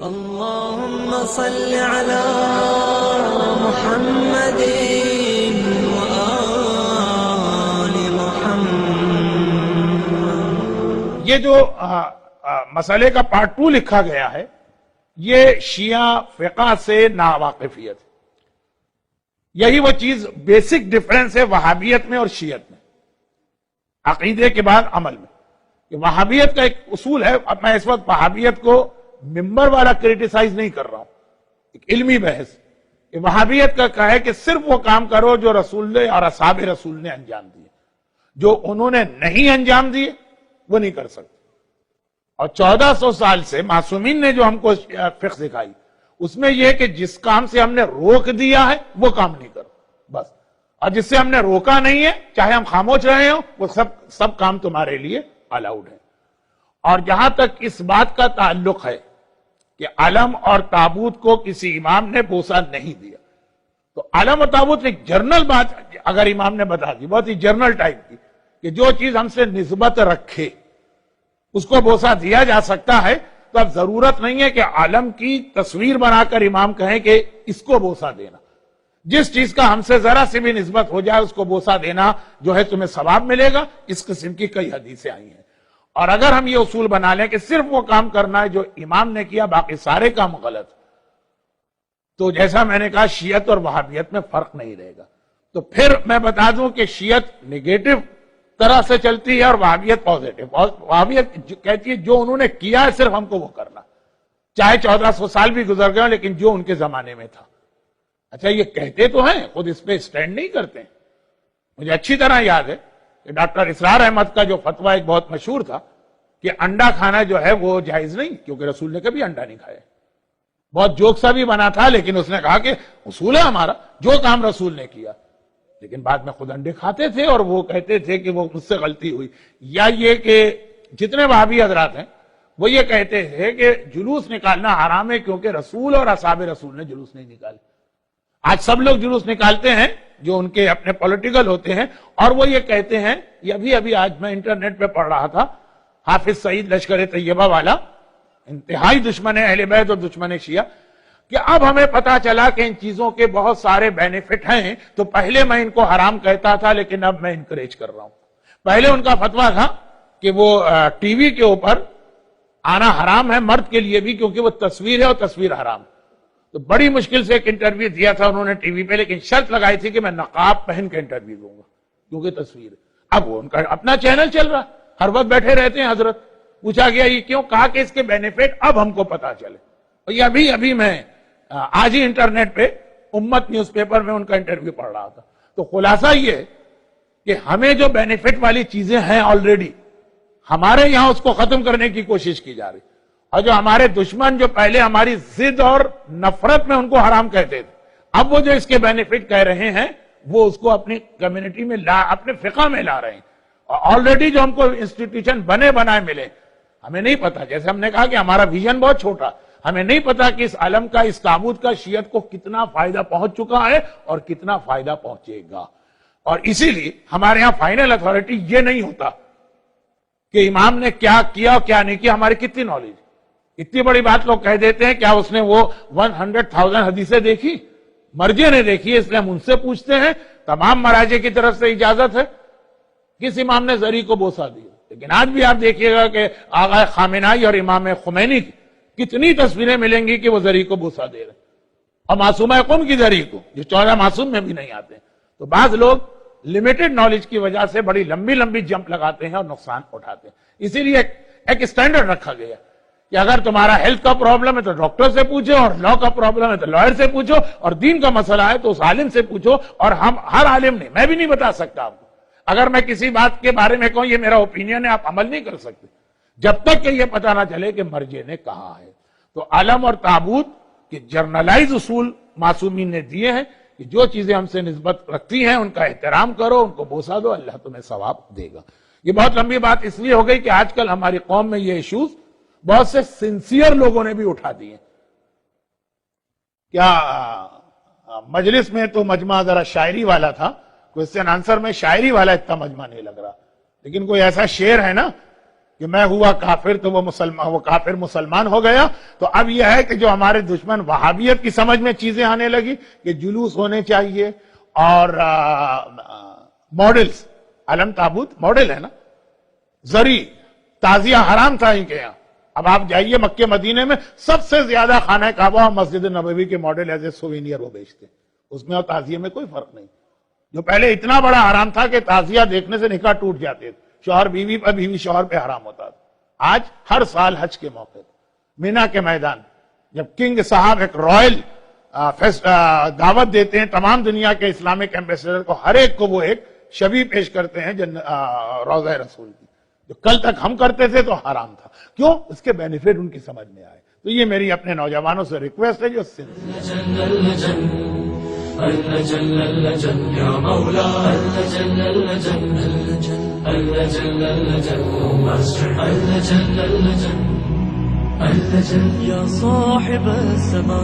اللهم صل على محمد وآل محمد۔ یہ جو مسئلے کا پارٹ 2 لکھا گیا ہے یہ شیعہ فقہ سے ناواقفیت ہے۔ یہی وہ چیز بیسک ڈفرنس ہے وہابیت میں اور شیعت میں، عقیدے کے بعد عمل میں۔ کہ وہابیت کا ایک اصول ہے، اب میں اس وقت وہابیت کو ممبر والا کریٹیسائز نہیں کر رہا ہوں، ایک علمی بحث کہ وہابیت کا کہا ہے کہ صرف وہ کام کرو جو رسول اور اصحاب رسول نے انجام دیے، جو انہوں نے نہیں انجام دیے وہ نہیں کر سکتے۔ اور 1400 سال سے معصومین نے جو ہم کو فقہ سکھائی اس میں یہ کہ جس کام سے ہم نے روک دیا ہے وہ کام نہیں کرو بس، اور جس سے ہم نے روکا نہیں ہے چاہے ہم خاموش رہے ہوں وہ سب کام تمہارے لیے الاؤڈ ہے۔ اور جہاں تک اس بات کا تعلق ہے کہ علم اور تابوت کو کسی امام نے بوسہ نہیں دیا، تو علم اور تابوت ایک جرنل بات اگر امام نے بتا دی، بہت ہی جرنل ٹائپ کی، کہ جو چیز ہم سے نسبت رکھے اس کو بوسہ دیا جا سکتا ہے، تو اب ضرورت نہیں ہے کہ عالم کی تصویر بنا کر امام کہیں کہ اس کو بوسہ دینا۔ جس چیز کا ہم سے ذرا سی بھی نسبت ہو جائے اس کو بوسہ دینا جو ہے تمہیں ثواب ملے گا۔ اس قسم کی کئی حدیثیں آئی ہیں۔ اور اگر ہم یہ اصول بنا لیں کہ صرف وہ کام کرنا ہے جو امام نے کیا، باقی سارے کام غلط، تو جیسا میں نے کہا شیعت اور وہابیت میں فرق نہیں رہے گا۔ تو پھر میں بتا دوں کہ شیعت نگیٹو طرح سے چلتی ہے اور وہابیت پازیٹو۔ وہابیت کہتی ہے جو انہوں نے کیا ہے صرف ہم کو وہ کرنا، چاہے 1400 سال بھی گزر گئے لیکن جو ان کے زمانے میں تھا۔ اچھا یہ کہتے تو ہیں، خود اس پہ سٹینڈ نہیں کرتے ہیں۔ مجھے اچھی طرح یاد ہے کہ ڈاکٹر اسرار احمد کا جو فتویٰ ایک بہت مشہور تھا کہ انڈا کھانا جو ہے وہ جائز نہیں، کیونکہ رسول نے کبھی انڈا نہیں کھایا۔ بہت جوک سا بھی بنا تھا لیکن اس نے کہا کہ اصول ہے ہمارا، جو کام رسول نے کیا۔ لیکن بعد میں خود انڈے کھاتے تھے اور وہ کہتے تھے کہ وہ مجھ سے غلطی ہوئی۔ یا یہ کہ جتنے وہابی حضرات ہیں وہ یہ کہتے ہیں کہ جلوس نکالنا حرام ہے کیونکہ رسول اور اصحاب رسول نے جلوس نہیں نکالے۔ آج سب لوگ جلوس نکالتے ہیں جو ان کے اپنے پولیٹیکل ہوتے ہیں، اور وہ یہ کہتے ہیں، یہ ابھی آج میں انٹرنیٹ پہ پڑھ رہا تھا، حافظ سعید لشکر طیبہ والا انتہائی دشمن اہل بیت اور دشمن شیعہ، کہ اب ہمیں پتا چلا کہ ان چیزوں کے بہت سارے بینیفٹ ہیں، تو پہلے میں ان کو حرام کہتا تھا لیکن اب میں انکریج کر رہا ہوں۔ پہلے ان کا فتویٰ تھا کہ وہ ٹی وی کے اوپر آنا حرام ہے مرد کے لیے بھی کیونکہ وہ تصویر ہے اور تصویر حرام ہے۔ تو بڑی مشکل سے ایک انٹرویو دیا تھا انہوں نے ٹی وی پہ، لیکن شرط لگائی تھی کہ میں نقاب پہن کے انٹرویو دوں گا کیونکہ تصویر ہے۔ اب وہ ان کا اپنا چینل چل رہا، ہر وقت بیٹھے رہتے ہیں حضرت۔ پوچھا گیا یہ کیوں؟ کہا کہ اس کے بینیفٹ اب ہم کو پتا چلے۔ اور یہ ابھی میں آج ہی انٹرنیٹ پہ امت نیوز پیپر میں ان کا انٹرویو پڑھ رہا تھا۔ تو خلاصہ یہ ہے کہ ہمیں جو بینیفٹ والی چیزیں ہیں آلریڈی، ہمارے یہاں اس کو ختم کرنے کی کوشش کی جا رہی، اور جو ہمارے دشمن جو پہلے ہماری ضد اور نفرت میں ان کو حرام کہتے تھے، اب وہ جو اس کے بینیفٹ کہہ رہے ہیں وہ اس کو اپنی کمیونٹی میں اپنے فقہ میں لا رہے ہیں۔ اور آلریڈی جو ہم کو انسٹیٹیوشن بنائے ملے، ہمیں نہیں پتا، جیسے ہم نے کہا کہ ہمارا ویژن بہت چھوٹا، ہمیں نہیں پتا کہ اس علم کا، اس تابوت کا شیعت کو کتنا فائدہ پہنچ چکا ہے اور کتنا فائدہ پہنچے گا۔ اور اسی لیے ہمارے ہاں فائنل اتھارٹی یہ نہیں ہوتا کہ امام نے کیا کیا اور کیا نہیں کیا، ہماری کتنی نالج۔ اتنی بڑی بات لوگ کہہ دیتے ہیں، کیا اس نے وہ 100,000 حدیثیں دیکھی؟ مرجع نے دیکھی ہے، اس لیے ہم ان سے پوچھتے ہیں۔ تمام مراجع کی طرف سے اجازت ہے، کس امام نے زری کو بوسہ دیا؟ لیکن آج بھی آپ دیکھیے گا کہ آغا خامنائی اور امام خمینی کی کتنی تصویریں ملیں گی کہ وہ زری کو بوسہ دے رہے ہیں، اور معصومہ قم کی زری کو، جو 14 معصوم میں بھی نہیں آتے۔ تو بعض لوگ لمیٹڈ نالج کی وجہ سے بڑی لمبی جمپ لگاتے ہیں اور نقصان اٹھاتے ہیں۔ اسی لیے ایک سٹینڈرڈ رکھا گیا کہ اگر تمہارا ہیلتھ کا پرابلم ہے تو ڈاکٹر سے پوچھو، اور لا کا پرابلم ہے تو لائر سے پوچھو، اور دین کا مسئلہ ہے تو اس عالم سے پوچھو۔ اور ہم ہر عالم نے، میں بھی نہیں بتا سکتا آپ کو، اگر میں کسی بات کے بارے میں کہوں یہ میرا اوپینین ہے، آپ عمل نہیں کر سکتے جب تک کہ یہ پتہ نہ چلے کہ مرجع نے کہا ہے۔ تو علم اور تابوت کے جرنلائز اصول معصومین نے دیے ہیں کہ جو چیزیں ہم سے نسبت رکھتی ہیں ان کا احترام کرو، ان کو بوسہ دو، اللہ تمہیں ثواب دے گا۔ یہ بہت لمبی بات اس لیے ہو گئی کہ آج کل ہماری قوم میں یہ ایشوز بہت سے سنسیئر لوگوں نے بھی اٹھا دیے۔ کیا مجلس میں تو مجمع ذرا شاعری والا تھا، کوئسچن آنسر میں شاعری والا اتنا مجمع نہیں لگ رہا، لیکن کوئی ایسا شعر ہے نا کہ میں ہوا کافر تو وہ کافر مسلمان ہو گیا. تو اب یہ ہے کہ جو ہمارے دشمن وہابیت کی سمجھ میں چیزیں آنے لگی کہ جلوس ہونے چاہیے اور ماڈلز، علم تابوت ماڈل ہے نا، زری تعزیہ حرام تھا ان کے یہاں. اب آپ جائیے مکے مدینے میں سب سے زیادہ خانہ کعبہ اور مسجد نبوی کے ماڈل ایز اے سووینئر وہ بیچتے، اس میں اور تعزیہ میں کوئی فرق نہیں. جو پہلے اتنا بڑا حرام تھا کہ تعزیہ دیکھنے سے نکاح ٹوٹ جاتے تھے، شوہر بیوی پر، بیوی شوہر پہ حرام ہوتا تھا. آج ہر سال حج کے موقع مینا کے میدان جب کنگ صاحب ایک رائل دعوت دیتے ہیں تمام دنیا کے اسلامک ایمبیسڈر کو، ہر ایک کو وہ ایک شبیہ پیش کرتے ہیں روضہ رسول کی. جو کل تک ہم کرتے تھے تو حرام تھا. کیوں؟ اس کے بینیفٹ ان کی سمجھ میں آئے. تو یہ میری اپنے نوجوانوں سے ریکویسٹ ہے جو يا صاحب السماء